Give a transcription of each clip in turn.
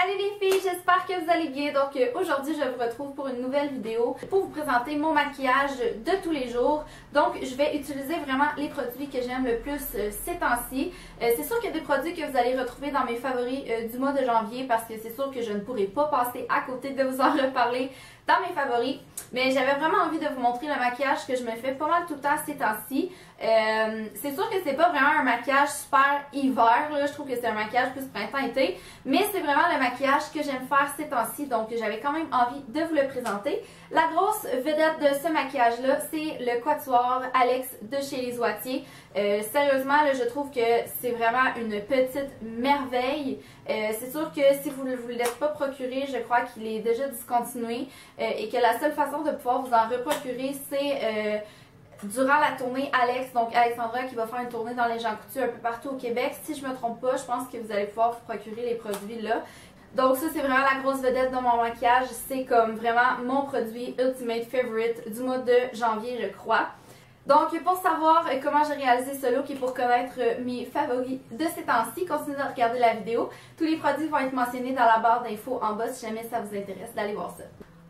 Salut les filles, j'espère que vous allez bien. Donc aujourd'hui je vous retrouve pour une nouvelle vidéo pour vous présenter mon maquillage de tous les jours. Donc je vais utiliser vraiment les produits que j'aime le plus ces temps-ci. C'est sûr qu'il y a des produits que vous allez retrouver dans mes favoris du mois de janvier parce que c'est sûr que je ne pourrai pas passer à côté de vous en reparler dans mes favoris. Mais j'avais vraiment envie de vous montrer le maquillage que je me fais pas mal tout le temps ces temps-ci. C'est sûr que c'est pas vraiment un maquillage super hiver, là. Je trouve que c'est un maquillage plus printemps-été, mais c'est vraiment le maquillage que j'aime faire ces temps-ci, donc j'avais quand même envie de vous le présenter. La grosse vedette de ce maquillage-là, c'est le quatuor Alex de chez Les Oitiers. Sérieusement, là, je trouve que c'est vraiment une petite merveille. C'est sûr que si vous ne vous le laissez pas procurer, je crois qu'il est déjà discontinué et que la seule façon de pouvoir vous en reprocurer, c'est durant la tournée Alex, donc Alexandra qui va faire une tournée dans les Jean Coutu un peu partout au Québec. Si je me trompe pas, je pense que vous allez pouvoir vous procurer les produits là. Donc ça, c'est vraiment la grosse vedette de mon maquillage. C'est comme vraiment mon produit Ultimate Favorite du mois de janvier, je crois. Donc pour savoir comment j'ai réalisé ce look et pour connaître mes favoris de ces temps-ci, continuez de regarder la vidéo. Tous les produits vont être mentionnés dans la barre d'infos en bas si jamais ça vous intéresse d'aller voir ça.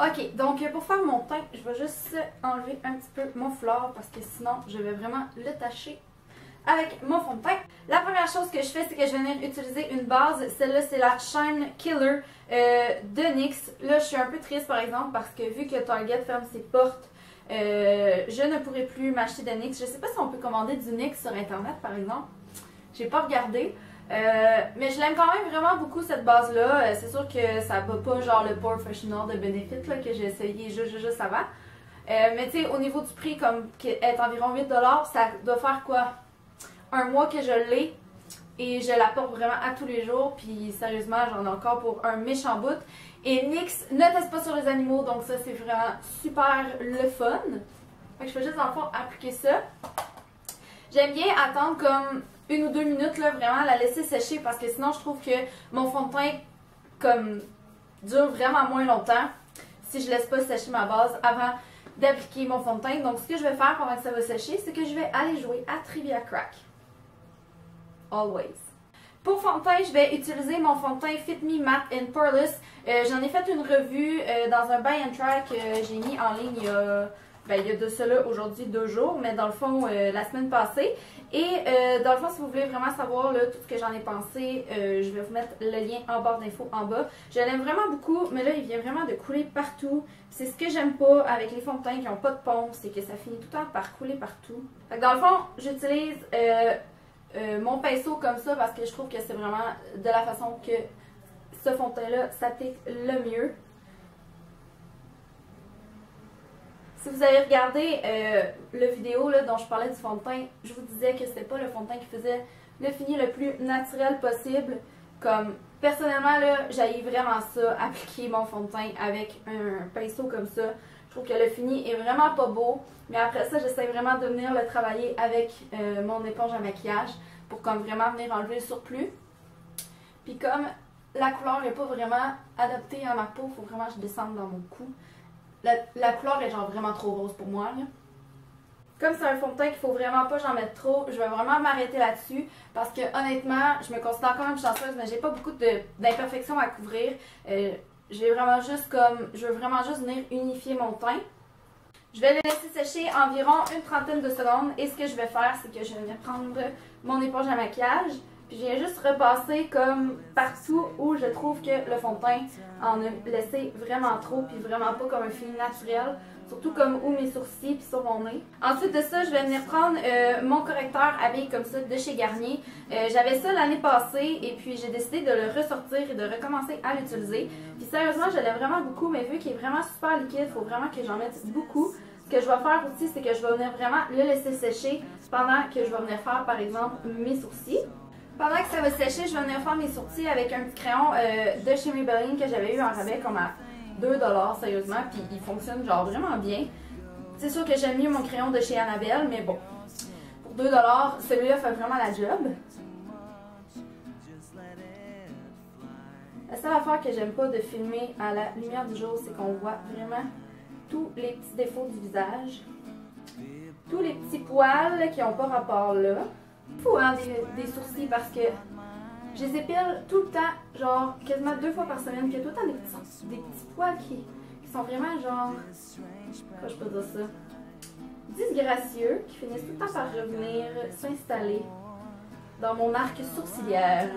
Ok, donc pour faire mon teint, je vais juste enlever un petit peu mon foulard parce que sinon je vais vraiment le tacher avec mon fond de teint. La première chose que je fais, c'est que je vais venir utiliser une base. Celle-là, c'est la Shine Killer de NYX. Là, je suis un peu triste par exemple parce que vu que Target ferme ses portes, je ne pourrai plus m'acheter de NYX. Je sais pas si on peut commander du NYX sur internet par exemple. J'ai pas regardé. Mais je l'aime quand même vraiment beaucoup cette base là. C'est sûr que ça va pas genre le Professional de Benefit là, que j'ai essayé juste avant. Mais tu sais, au niveau du prix, comme qui est environ 8$, ça doit faire quoi? Un mois que je l'ai et je la porte vraiment à tous les jours. Puis sérieusement, j'en ai encore pour un méchant bout. Et NYX ne teste pas sur les animaux, donc ça c'est vraiment super le fun. Fait que je fais juste dans le fond appliquer ça. J'aime bien attendre comme 1 ou 2 minutes, là, vraiment la laisser sécher parce que sinon je trouve que mon fond de teint comme dure vraiment moins longtemps si je laisse pas sécher ma base avant d'appliquer mon fond de teint. Donc ce que je vais faire pendant que ça va sécher, c'est que je vais aller jouer à Trivia Crack. Always. Pour fond de teint, je vais utiliser mon fond de teint Fit Me Matte and Poreless. J'en ai fait une revue dans un buy and try que j'ai mis en ligne il y a de cela aujourd'hui 2 jours, mais dans le fond la semaine passée. Et dans le fond, si vous voulez vraiment savoir là, tout ce que j'en ai pensé, je vais vous mettre le lien en barre d'infos en bas. Je l'aime vraiment beaucoup, mais là il vient vraiment de couler partout. C'est ce que j'aime pas avec les fonds de teint qui n'ont pas de pompe, c'est que ça finit tout le temps par couler partout. Fait que dans le fond, j'utilise mon pinceau comme ça parce que je trouve que c'est vraiment de la façon que ce fond de teint là s'applique le mieux. Si vous avez regardé la vidéo là, dont je parlais du fond de teint, je vous disais que c'était pas le fond de teint qui faisait le fini le plus naturel possible. Comme personnellement là, j'haïs vraiment ça, appliquer mon fond de teint avec un pinceau comme ça. Je trouve que le fini est vraiment pas beau, mais après ça, j'essaie vraiment de venir le travailler avec mon éponge à maquillage pour comme vraiment venir enlever le surplus. Puis comme la couleur n'est pas vraiment adaptée à ma peau, il faut vraiment que je descende dans mon cou. La couleur est genre vraiment trop rose pour moi là. Comme c'est un fond de teint qu'il faut vraiment pas j'en mette trop, je vais vraiment m'arrêter là-dessus parce que honnêtement, je me considère quand même chanceuse, mais j'ai pas beaucoup d'imperfections à couvrir. Je veux vraiment juste venir unifier mon teint. Je vais le laisser sécher environ une trentaine de secondes et ce que je vais faire, c'est que je vais venir prendre mon éponge à maquillage. Puis je viens juste repasser comme partout où je trouve que le fond de teint en a laissé vraiment trop puis vraiment pas comme un fini naturel. Surtout comme où mes sourcils puis sur mon nez. Ensuite de ça, je vais venir prendre mon correcteur à billes comme ça de chez Garnier. J'avais ça l'année passée et puis j'ai décidé de le ressortir et de recommencer à l'utiliser. Puis sérieusement, je l'aime vraiment beaucoup, mais vu qu'il est vraiment super liquide, il faut vraiment que j'en mette beaucoup. Ce que je vais faire aussi, c'est que je vais venir vraiment le laisser sécher pendant que je vais venir faire par exemple mes sourcils. Pendant que ça va sécher, je vais venir faire mes sourcils avec un petit crayon de chez Maybelline que j'avais eu en rabais comme à 2$, sérieusement, puis il fonctionne genre vraiment bien. C'est sûr que j'aime mieux mon crayon de chez Annabelle, mais bon, pour 2$, celui-là fait vraiment la job. La seule affaire que j'aime pas de filmer à la lumière du jour, c'est qu'on voit vraiment tous les petits défauts du visage. Tous les petits poils qui n'ont pas rapport là. Fou hein, des sourcils parce que Je les épile tout le temps, genre quasiment 2 fois par semaine, puis il y a tout le temps des petits poils qui sont vraiment genre, comment je peux dire ça, disgracieux, qui finissent tout le temps par revenir s'installer dans mon arc sourcilière.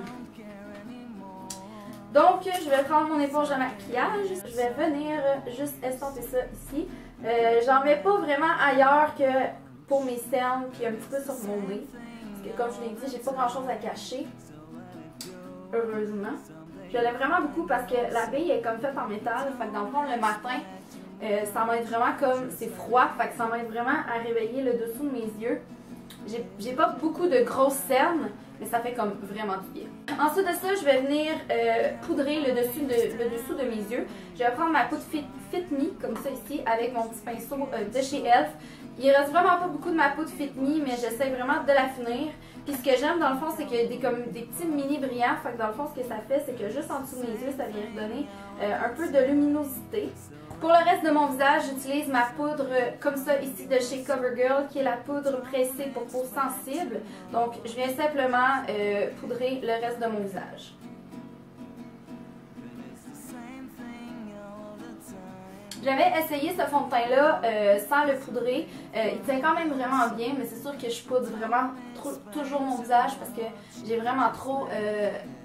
Donc, je vais prendre mon éponge à maquillage, je vais venir juste estomper ça ici. J'en mets pas vraiment ailleurs que pour mes cernes, puis un petit peu sur mon nez. Parce que comme je l'ai dit, j'ai pas grand chose à cacher. Heureusement. Je l'aime vraiment beaucoup parce que la bille est comme faite en métal. Fait que dans le fond, le matin, ça m'aide vraiment comme c'est froid. Fait que ça m'aide vraiment à réveiller le dessous de mes yeux. J'ai pas beaucoup de grosses cernes, mais ça fait comme vraiment du bien. Ensuite de ça, je vais venir poudrer le dessous de mes yeux. Je vais prendre ma poudre Fit Me, comme ça ici, avec mon petit pinceau de chez Elf. Il reste vraiment pas beaucoup de ma poudre Fit Me, mais j'essaie vraiment de la finir. Puis ce que j'aime dans le fond, c'est qu'il y a comme des petits mini brillants. Fait que dans le fond, ce que ça fait, c'est que juste en dessous de mes yeux, ça vient redonner un peu de luminosité. Pour le reste de mon visage, j'utilise ma poudre comme ça ici de chez CoverGirl, qui est la poudre pressée pour peau sensible. Donc, je viens simplement poudrer le reste de mon visage. J'avais essayé ce fond de teint-là sans le poudrer. Il tient quand même vraiment bien, mais c'est sûr que je poudre vraiment toujours mon visage parce que j'ai vraiment trop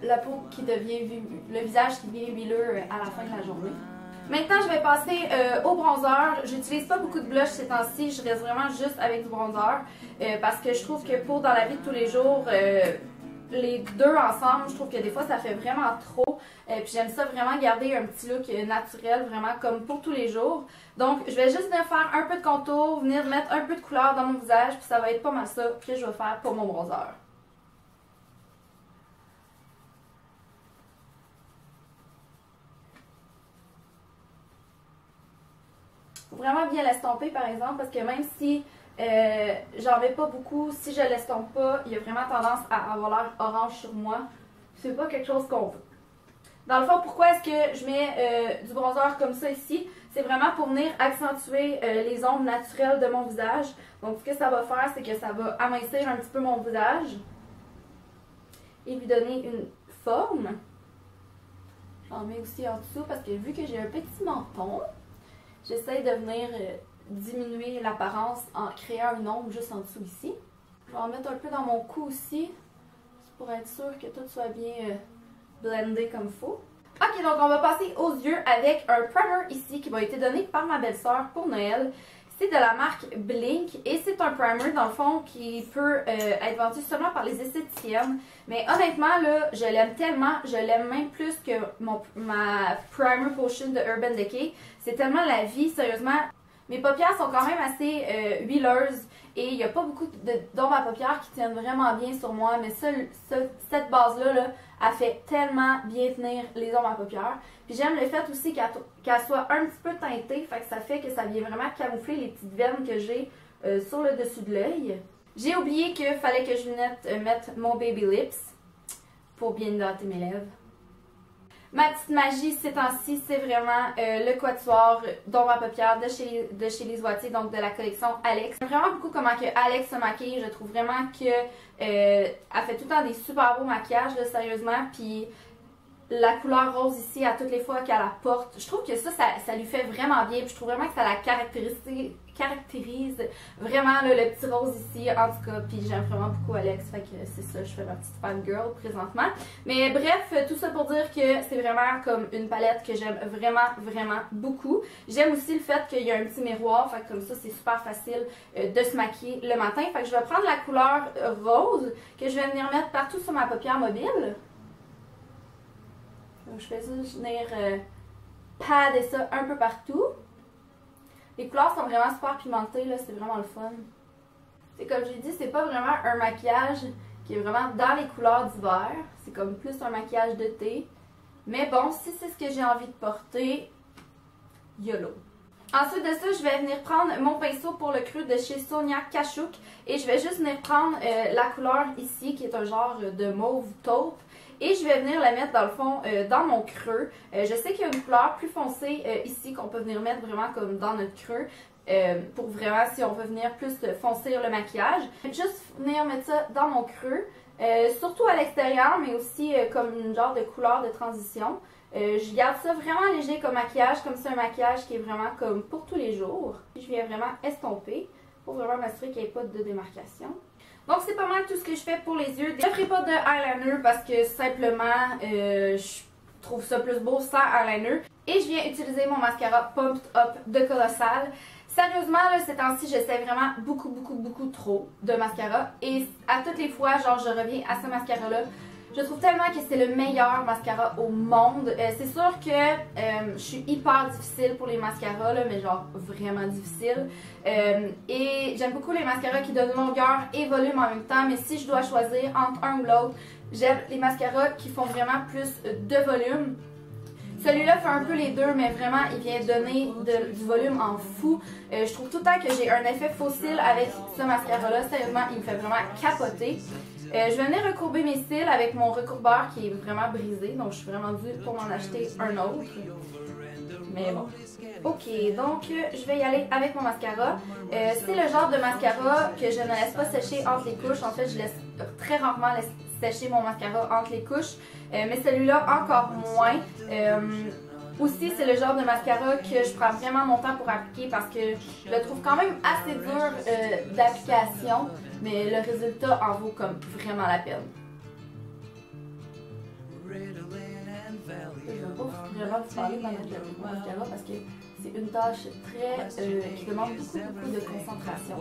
la peau qui devient, le visage qui devient huileux à la fin de la journée. Maintenant, je vais passer au bronzer. J'utilise pas beaucoup de blush ces temps-ci, je reste vraiment juste avec du bronzer parce que je trouve que pour dans la vie de tous les jours, les deux ensemble, je trouve que des fois ça fait vraiment trop. Puis j'aime ça vraiment garder un petit look naturel, vraiment comme pour tous les jours. Donc je vais juste venir faire un peu de contour, venir mettre un peu de couleur dans mon visage, puis ça va être pas mal ça que je vais faire pour mon bronzer. Faut vraiment bien l'estomper par exemple, parce que même si j'en mets pas beaucoup, si je l'estompe pas, il y a vraiment tendance à avoir l'air orange sur moi. C'est pas quelque chose qu'on veut. Dans le fond, pourquoi est-ce que je mets du bronzer comme ça ici? C'est vraiment pour venir accentuer les ombres naturelles de mon visage. Donc ce que ça va faire, c'est que ça va amincir un petit peu mon visage et lui donner une forme. J'en mets aussi en dessous parce que vu que j'ai un petit menton, j'essaie de venir diminuer l'apparence en créant une ombre juste en dessous ici. Je vais en mettre un peu dans mon cou aussi, pour être sûr que tout soit bien blendé comme il faut. Ok, donc on va passer aux yeux avec un primer ici qui m'a été donné par ma belle-sœur pour Noël. C'est de la marque Blink et c'est un primer dans le fond qui peut être vendu seulement par les esthéticiennes. Mais honnêtement là, je l'aime tellement, je l'aime même plus que ma primer potion de Urban Decay. C'est tellement la vie, sérieusement. Mes paupières sont quand même assez huileuses et il n'y a pas beaucoup d'ombres à paupières qui tiennent vraiment bien sur moi, mais cette base-là, là, elle fait tellement bien tenir les ombres à paupières. Puis j'aime le fait aussi qu'elle soit un petit peu teintée, fait que ça fait que ça vient vraiment camoufler les petites veines que j'ai sur le dessus de l'œil. J'ai oublié qu'il fallait que je venette mettre mon Baby Lips pour bien hydrater mes lèvres. Ma petite magie ces temps-ci, c'est vraiment le quatuor d'ombre à paupières de chez Les Oitiers, donc de la collection Alex. J'aime vraiment beaucoup comment que Alex se maquille. Je trouve vraiment que elle fait tout le temps des super beaux maquillages, là, sérieusement. Puis la couleur rose ici, à toutes les fois qu'elle la porte, je trouve que ça lui fait vraiment bien. Puis je trouve vraiment que ça la caractérise vraiment là, le petit rose ici, en tout cas. Puis j'aime vraiment beaucoup Alex, fait que c'est ça, je fais ma petite fangirl présentement. Mais bref, tout ça pour dire que c'est vraiment comme une palette que j'aime vraiment beaucoup. J'aime aussi le fait qu'il y a un petit miroir, fait que comme ça c'est super facile de se maquiller le matin. Fait que je vais prendre la couleur rose que je vais venir mettre partout sur ma paupière mobile. Donc je fais juste venir padder ça un peu partout. Les couleurs sont vraiment super pimentées, là, c'est vraiment le fun. C'est comme j'ai dit, c'est pas vraiment un maquillage qui est vraiment dans les couleurs d'hiver. C'est comme plus un maquillage d'été. Mais bon, si c'est ce que j'ai envie de porter, YOLO. Ensuite de ça, je vais venir prendre mon pinceau pour le creux de chez Sonia Kashuk. Et je vais juste venir prendre la couleur ici, qui est un genre de mauve taupe. Et je vais venir la mettre dans le fond, dans mon creux. Je sais qu'il y a une couleur plus foncée ici qu'on peut venir mettre vraiment comme dans notre creux. Pour vraiment, si on veut venir plus foncer le maquillage. Juste venir mettre ça dans mon creux. surtout à l'extérieur, mais aussi comme une genre de couleur de transition. Je garde ça vraiment léger comme maquillage, comme c'est un maquillage qui est vraiment comme pour tous les jours. Puis je viens vraiment estomper pour vraiment m'assurer qu'il n'y ait pas de démarcation. Donc c'est pas mal tout ce que je fais pour les yeux. Je ne ferai pas de eyeliner parce que simplement je trouve ça plus beau sans eyeliner. Et je viens utiliser mon mascara Pumped Up de Colossal. Sérieusement, là, ces temps-ci, j'essaie vraiment beaucoup trop de mascara. Et à toutes les fois, genre, je reviens à ce mascara-là. Je trouve tellement que c'est le meilleur mascara au monde. C'est sûr que je suis hyper difficile pour les mascaras, là, mais genre vraiment difficile. Et j'aime beaucoup les mascaras qui donnent longueur et volume en même temps. Mais si je dois choisir entre un ou l'autre, j'aime les mascaras qui font vraiment plus de volume. Celui-là fait un peu les deux, mais vraiment, il vient donner du volume en fou. Je trouve tout le temps que j'ai un effet fossile avec ce mascara-là. Sérieusement, il me fait vraiment capoter. Je vais venir recourber mes cils avec mon recourbeur qui est vraiment brisé. Donc, je suis vraiment due pour m'en acheter un autre. Mais bon. Ok, donc je vais y aller avec mon mascara. C'est le genre de mascara que je ne laisse pas sécher entre les couches. En fait, je laisse très rarement sécher mon mascara entre les couches. Mais celui-là, encore moins. Aussi, c'est le genre de mascara que je prends vraiment mon temps pour appliquer parce que je le trouve quand même assez dur d'application. Mais le résultat en vaut comme vraiment la peine. Je ne vais pas vraiment vous parler de mon mascara parce que c'est une tâche qui demande beaucoup de concentration.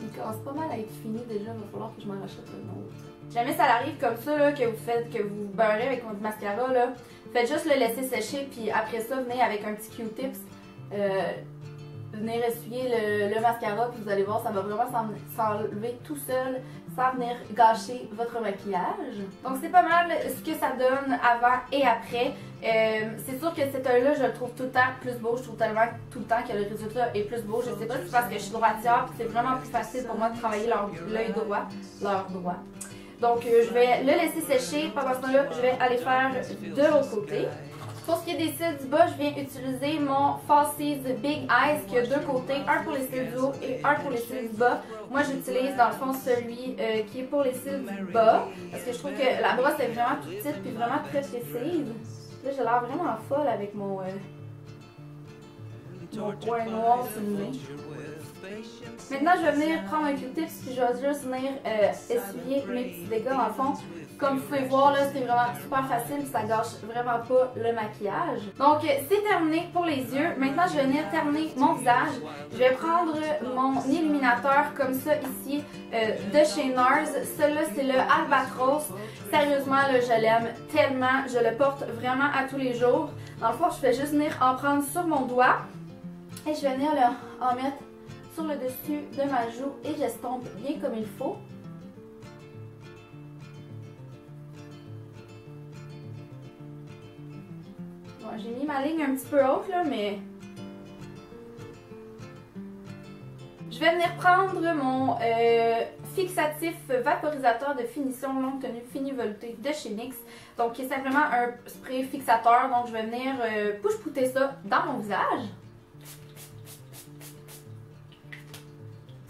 Il commence pas mal à être fini déjà, il va falloir que je m'en rachète un autre. Jamais ça arrive comme ça là, que vous beurrez avec votre mascara, là, faites juste le laisser sécher puis après ça venez avec un petit Q-tips. Venir essuyer le mascara puis vous allez voir, ça va vraiment s'enlever tout seul sans venir gâcher votre maquillage. Donc c'est pas mal ce que ça donne avant et après. C'est sûr que cet œil-là, je le trouve tout le temps plus beau. Je trouve tellement tout le temps que le résultat est plus beau. Je sais pas si c'est parce que je suis droitière puis c'est vraiment plus facile pour moi de travailler l'œil droit. Donc je vais le laisser sécher. Pendant ce temps-là, je vais aller faire de l'autre côté. Pour ce qui est des cils du bas, je viens utiliser mon Falsies Big Eyes qui a deux côtés, un pour les cils du haut et un pour les cils du bas. Moi j'utilise dans le fond celui qui est pour les cils du bas parce que je trouve que la brosse est vraiment toute petite puis vraiment très précise. Là j'ai l'air vraiment folle avec mon point noir sur le nez. Maintenant je vais venir prendre un Q-tips puis je vais juste venir essuyer mes petits dégâts dans le fond. Comme vous pouvez voir là, c'est vraiment super facile, ça gâche vraiment pas le maquillage. Donc c'est terminé pour les yeux. Maintenant je vais venir terminer mon visage. Je vais prendre mon illuminateur comme ça ici de chez NARS. Celui-là c'est le Albatros. Sérieusement là, je l'aime tellement, je le porte vraiment à tous les jours. Dans le fond je vais juste venir en prendre sur mon doigt et je vais venir en mettre sur le dessus de ma joue et j'estompe bien comme il faut. J'ai mis ma ligne un petit peu haute là, mais je vais venir prendre mon fixatif vaporisateur de finition longue tenue fini velouté de chez NYX. Donc qui est simplement un spray fixateur. Donc je vais venir push-pouter ça dans mon visage.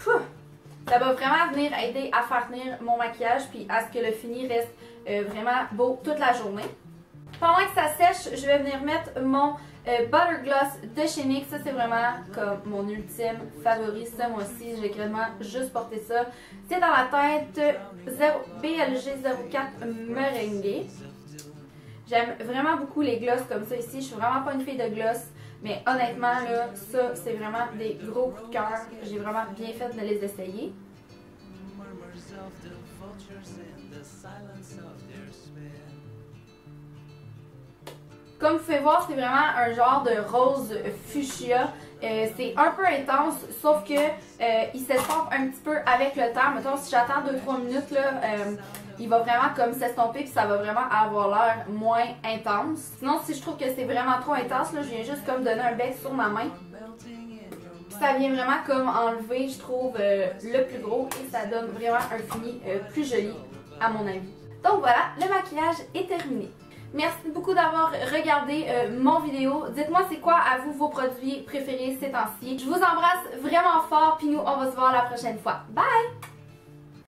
Pouh! Ça va vraiment venir aider à faire tenir mon maquillage puis à ce que le fini reste vraiment beau toute la journée. Pendant que ça sèche, je vais venir mettre mon Butter Gloss de chez NYX. Ça, c'est vraiment comme mon ultime favori ce mois-ci. J'ai vraiment juste porté ça. C'est dans la teinte BLG04 Merengue. J'aime vraiment beaucoup les glosses comme ça ici. Je suis vraiment pas une fille de gloss. Mais honnêtement, là, ça, c'est vraiment des gros coups de cœur. J'ai vraiment bien fait de les essayer. Comme vous pouvez voir, c'est vraiment un genre de rose fuchsia. C'est un peu intense, sauf que il s'estompe un petit peu avec le temps. Mettons, si j'attends 2-3 minutes, là, il va vraiment comme s'estomper puis ça va vraiment avoir l'air moins intense. Sinon, si je trouve que c'est vraiment trop intense, là, je viens juste comme donner un bec sur ma main. Puis ça vient vraiment comme enlever, je trouve, le plus gros et ça donne vraiment un fini plus joli, à mon avis. Donc voilà, le maquillage est terminé. Merci beaucoup d'avoir regardé mon vidéo. Dites-moi c'est quoi à vous vos produits préférés ces temps-ci. Je vous embrasse vraiment fort puis nous on va se voir la prochaine fois. Bye!